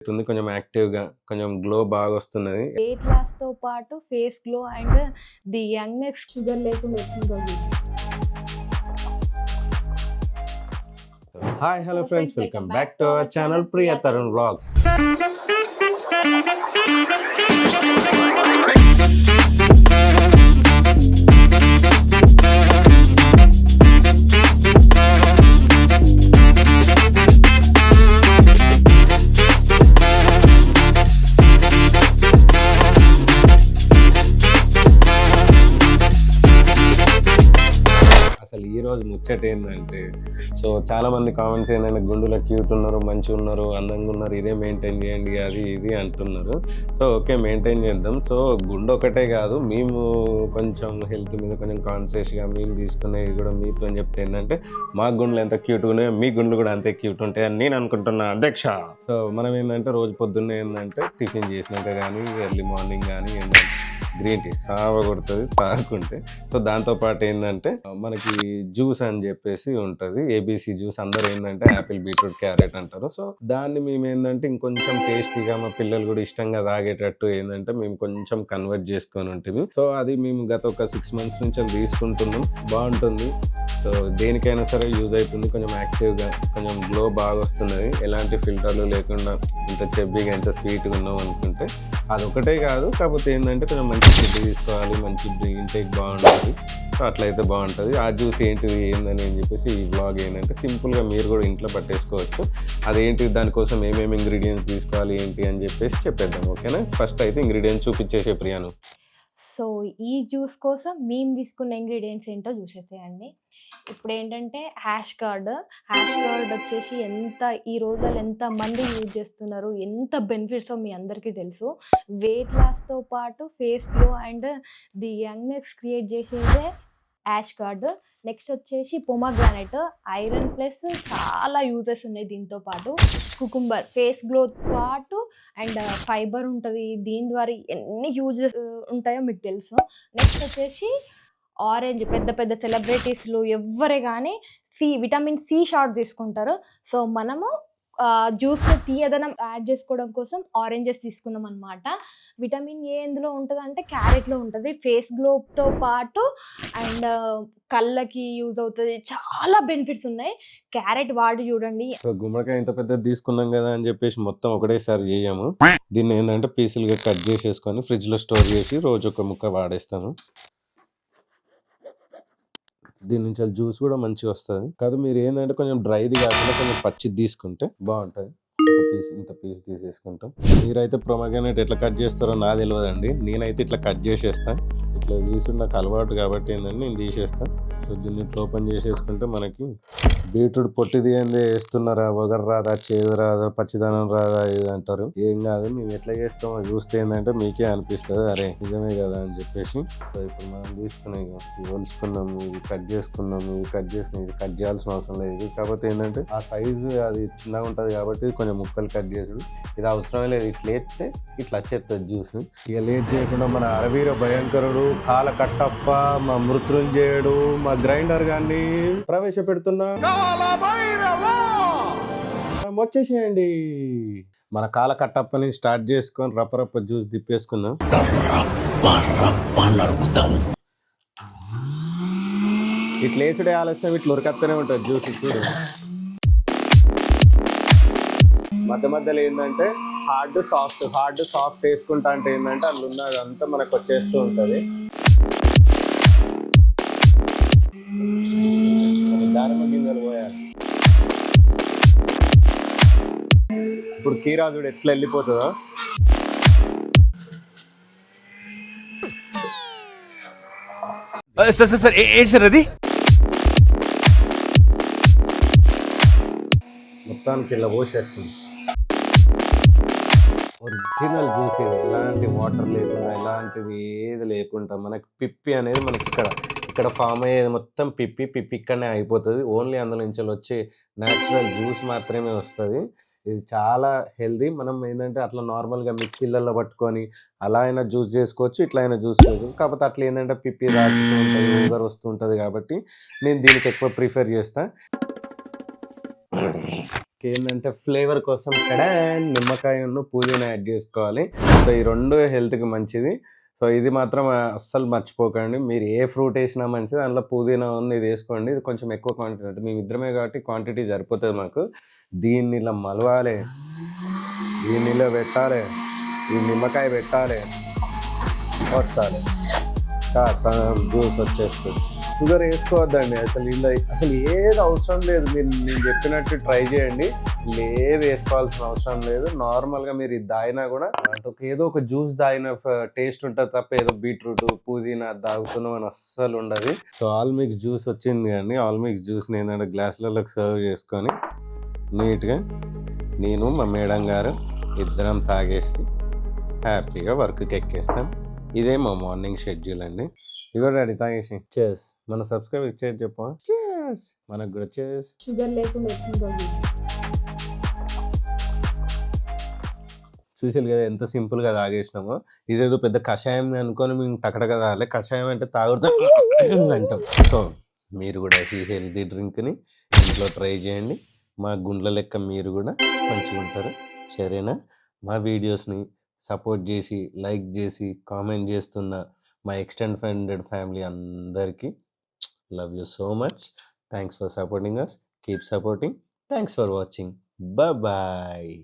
అవుతుంది. కొంచెం యాక్టివ్‌గా, కొంచెం గ్లో బాగొస్తున్నది. వెయిట్ లాస్‌తో పాటు face glow and the youngness sugar లేకుండా ఎట్లుంటదో hi hello friends, welcome back to our channel Priya Tarun vlogs. అసలు ఈరోజు ముచ్చట ఏంటంటే, సో చాలామంది కామెంట్స్ ఏంటంటే గుండులో క్యూట్ ఉన్నారు, మంచిగా ఉన్నారు, అందంగా ఉన్నారు, ఇదే మెయింటైన్ చేయండి అది ఇది అంటున్నారు. సో ఓకే, మెయింటైన్ చేద్దాం. సో గుండు ఒకటే కాదు, మేము కొంచెం హెల్త్ మీద కొంచెం కాన్షియస్గా మేము తీసుకునేవి కూడా మీతో అని చెప్తే ఏంటంటే, మా గుండెలు ఎంత క్యూట్గా ఉన్నాయో మీ గుండెలు కూడా అంతే క్యూట్ ఉంటాయి అని నేను అనుకుంటున్నా అధ్యక్ష. సో మనం ఏంటంటే రోజు పొద్దున్నే ఏంటంటే టిఫిన్ చేసినాక కానీ ఎర్లీ మార్నింగ్ కానీ ఏంటంటే గ్రీన్ టీ సావ కొడుతుంది తాగుకుంటే. సో దాంతోపాటు ఏంటంటే మనకి జ్యూస్ అని చెప్పేసి ఉంటుంది, ఏబీసీ జ్యూస్. అందరూ ఏంటంటే యాపిల్, బీట్రూట్, క్యారెట్ అంటారు. సో దాన్ని మేము ఏంటంటే ఇంకొంచెం టేస్టీగా మా పిల్లలు కూడా ఇష్టంగా తాగేటట్టు ఏంటంటే మేము కొంచెం కన్వర్ట్ చేసుకొని ఉంటుంది. సో అది మేము గత ఒక 6 months నుంచి అది తీసుకుంటున్నాం, బాగుంటుంది. సో దేనికైనా సరే యూజ్ అవుతుంది. కొంచెం యాక్టివ్గా, కొంచెం గ్లో బాగా వస్తున్నది, ఎలాంటి ఫిల్టర్లు లేకుండా ఇంత చెబ్బీగా ఎంత స్వీట్గా ఉన్నాం అనుకుంటే అదొకటే కాదు. కాకపోతే ఏంటంటే కొంచెం మంచి ఫుడ్ తీసుకోవాలి, మంచి ఇంటేక్ బాగుంటుంది. సో అట్లయితే బాగుంటుంది. ఆ జ్యూస్ ఏంటిది ఏందని అని చెప్పేసి ఈ వ్లాగ్ ఏంటంటే సింపుల్గా మీరు కూడా ఇంట్లో పట్టేసుకోవచ్చు. అదేంటి, దానికోసం ఏమేమి ఇంగ్రీడియంట్స్ తీసుకోవాలి ఏంటి అని చెప్పేసి చెప్పేద్దాం. ఓకేనా? ఫస్ట్ అయితే ఇంగ్రీడియంట్స్ చూపించేసే ప్రియాను. సో ఈ జ్యూస్ కోసం మేము తీసుకున్న ఇంగ్రీడియంట్స్ ఏంటో చూసేసేయండి. ఇప్పుడు ఏంటంటే హ్యాష్ కార్డ్ వచ్చేసి ఈ రోజుల్లో ఎంత మంది యూజ్ చేస్తున్నారు, ఎంత బెనిఫిట్స్ మీ అందరికీ తెలుసు. వెయిట్ లాస్‌తో పాటు face glow and the youngness create చేసేదే యాష్ కార్డ్. నెక్స్ట్ వచ్చేసి పొమగ్రానైట్, ఐరన్ ప్లస్ చాలా యూజెస్ ఉన్నాయి. దీంతో పాటు కుకుంబర్, ఫేస్ గ్లో పాటు అండ్ ఫైబర్ ఉంటుంది. దీని ద్వారా ఎన్ని యూజెస్ ఉంటాయో మీకు తెలుసు. నెక్స్ట్ వచ్చేసి ఆరెంజ్, పెద్ద పెద్ద సెలబ్రిటీస్లు ఎవ్వరే కానీ విటమిన్ సి షాట్ తీసుకుంటారు. సో మనము జ్యూస్లో తీయదనం యాడ్ చేసుకోవడం కోసం ఆరెంజెస్ తీసుకున్నాం అనమాట. విటమిన్ ఏ ఎందులో ఉంటుంది అంటే క్యారెట్లో ఉంటుంది. ఫేస్ గ్లోతో పాటు అండ్ కళ్ళకి యూజ్ అవుతుంది. చాలా బెనిఫిట్స్ ఉన్నాయి. క్యారెట్ వాడి చూడండి. సో గుమ్మడికాయ ఇంత పెద్దది తీసుకున్నాం కదా అని చెప్పేసి మొత్తం ఒకటేసారి చేయము. దీన్ని ఏంటంటే పీసులుగా కట్ చేసేసుకొని ఫ్రిడ్జ్లో స్టోర్ చేసి రోజు ఒక ముక్క వాడేస్తాము. దీని నుంచి జ్యూస్ కూడా మంచిగా వస్తుంది. కాదు మీరు ఏంటంటే కొంచెం డ్రైది కాకుండా కొంచెం పచ్చిది తీసుకుంటే బాగుంటుంది. ఒక పీస్, ఇంత పీస్ తీసేసుకుంటాం. మీరైతే పొమగ్రానైట్ ఎట్లా కట్ చేస్తారో నాకు తెలియదండి. నేనైతే ఇట్లా కట్ చేసేస్తాను. ఇట్లా తీసుడు నాకు అలవాటు కాబట్టి ఏంటంటే నేను తీసేస్తాను. సో దీన్ని ఇట్లా ఓపెన్ చేసేసుకుంటే మనకి బీట్రూట్ పొట్టి తీయండి వేస్తున్నారా, వగరు రాదా, చేదు రాదా, పచ్చిదనం రాదా ఇది అంటారు. ఏం కాదు, మేము ఎట్లా చేస్తామో చూస్తే ఏంటంటే మీకే అనిపిస్తుంది అరే నిజమే కదా అని చెప్పేసి. సో ఇప్పుడు మనం తీసుకున్నాం, ఇవి వలుసుకున్నాము, ఇవి కట్ చేసుకున్నాము, ఇవి కట్ చేసినాం. ఇది కట్ చేయాల్సిన అవసరం లేదు. కాకపోతే ఏంటంటే ఆ సైజు అది చిన్నగా ఉంటుంది కాబట్టి కొంచెం ముక్కలు కట్ చేసుడు ఇది అవసరమే లేదు. ఇట్లా వేస్తే ఇట్లా వచ్చేస్తుంది జ్యూస్. ఇక లేట్ చేయకుండా మన అరవీర భయంకరుడు, కాల కట్టప్ప, మా మృత్యుంజయుడు, మా గ్రైండర్ గాన్ని ప్రవేశపెడుతున్నా. వచ్చేసేయండి. మన కాల కట్టప్పని స్టార్ట్ చేసుకొని రప్పరప్ప జ్యూస్ తిప్పేసుకున్నాం. ఇట్లా వేసుడే ఆలస్యం, ఇట్లా ఉరకత్తనే ఉంటుంది జ్యూస్. చూడు మధ్య మధ్యలో ఏంటంటే హార్డ్ సాఫ్ట్ వేసుకుంటా అంటే ఏంటంటే అందులో ఉన్నదంతా మనకు వచ్చేస్తూ ఉంటుంది. దానిమ్మ గింజలు పోయాలి. ఇప్పుడు కీరాజుడు ఎట్లా వెళ్ళిపోతుందో సార్ ఏంటి సార్ అది? మొత్తానికి ఇలా పోసేస్తుంది. ఒరిజినల్ జ్యూస్ ఇది, ఎలాంటి వాటర్ లేకుండా, ఎలాంటిది ఏది లేకుండా మనకి పిప్పి అనేది మనకి ఇక్కడ ఫామ్ అయ్యేది మొత్తం పిప్పి ఇక్కడనే అయిపోతుంది. ఓన్లీ అందులో నుంచి వచ్చే న్యాచురల్ జ్యూస్ మాత్రమే వస్తుంది. ఇది చాలా హెల్దీ. మనం ఏంటంటే అట్లా నార్మల్గా మిక్సీలలో పట్టుకొని అలా అయినా జ్యూస్ చేసుకోవచ్చు, ఇట్లా అయినా జ్యూస్ చేసుకోవచ్చు. కాకపోతే అట్లా ఏంటంటే పిప్పి రాకుతూ ఉంటుంది, ఊగర్ వస్తూ ఉంటుంది కాబట్టి నేను దీనికి ఎక్కువ ప్రిఫర్ చేస్తాను. ఏంటంటే ఫ్లేవర్ కోసం ఇక్కడ నిమ్మకాయ పుదీనా యాడ్ చేసుకోవాలి. సో ఈ రెండు హెల్త్కి మంచిది. సో ఇది మాత్రం అస్సలు మర్చిపోకండి. మీరు ఏ ఫ్రూట్ వేసినా మంచిది, దాంట్లో పుదీనా ఉంది ఇది వేసుకోండి. ఇది కొంచెం ఎక్కువ క్వాంటిటీ అంటే మేము ఇద్దరమే కాబట్టి క్వాంటిటీ సరిపోతుంది మాకు. దీన్ని ఇలా మలవాలి, దీన్ని ఇలా పెట్టాలి, ఈ నిమ్మకాయ పెట్టాలి, వస్తాలి, జ్యూస్ వచ్చేస్తుంది. షుగర్ వేసుకోవద్దండి అసలు ఏది అవసరం లేదు. నేను చెప్పినట్టు ట్రై చేయండి. ఏది వేసుకోవాల్సిన అవసరం లేదు. నార్మల్గా మీరు ఇది తాగినా కూడా ఏదో ఒక జ్యూస్ తాగిన టేస్ట్ ఉంటుంది తప్ప ఏదో బీట్రూట్ పుదీనా తాగుతున్నాం అని అస్సలు ఉండదు. సో ఆల్ మిక్స్ జ్యూస్ వచ్చింది కానీ ఆల్ మిక్స్ జ్యూస్ నేను గ్లాసులలోకి సర్వ్ చేసుకొని నీట్గా నేను మా మేడం గారు ఇద్దరం తాగేసి హ్యాపీగా వర్క్కి ఎక్కేస్తాం. ఇదే మా మార్నింగ్ షెడ్యూల్ అండి. ఇగో డాడీ తాగేసి చేస్. మన సబ్స్క్రైబ్ చేసి చెప్పు. చేస్ మనకు కూడా చేస్. షుగర్ లేకుండా చూసారు కదా ఎంత సింపుల్గా తాగేసినామో. ఇదేదో పెద్ద కషాయం అనుకొని మేము టకటక తాగలే. కషాయం అంటే తాగుతాం అంటాం. సో మీరు కూడా ఈ హెల్తీ డ్రింక్ని ఇంట్లో ట్రై చేయండి. మా గుండ్ల లెక్క మీరు కూడా మంచిగా ఉంటారు. సరేనా? మా వీడియోస్ని సపోర్ట్ చేసి లైక్ చేసి కామెంట్ చేస్తున్న my extended family andarki, love you so much. Thanks for supporting us. Keep supporting. Thanks for watching. Bye bye.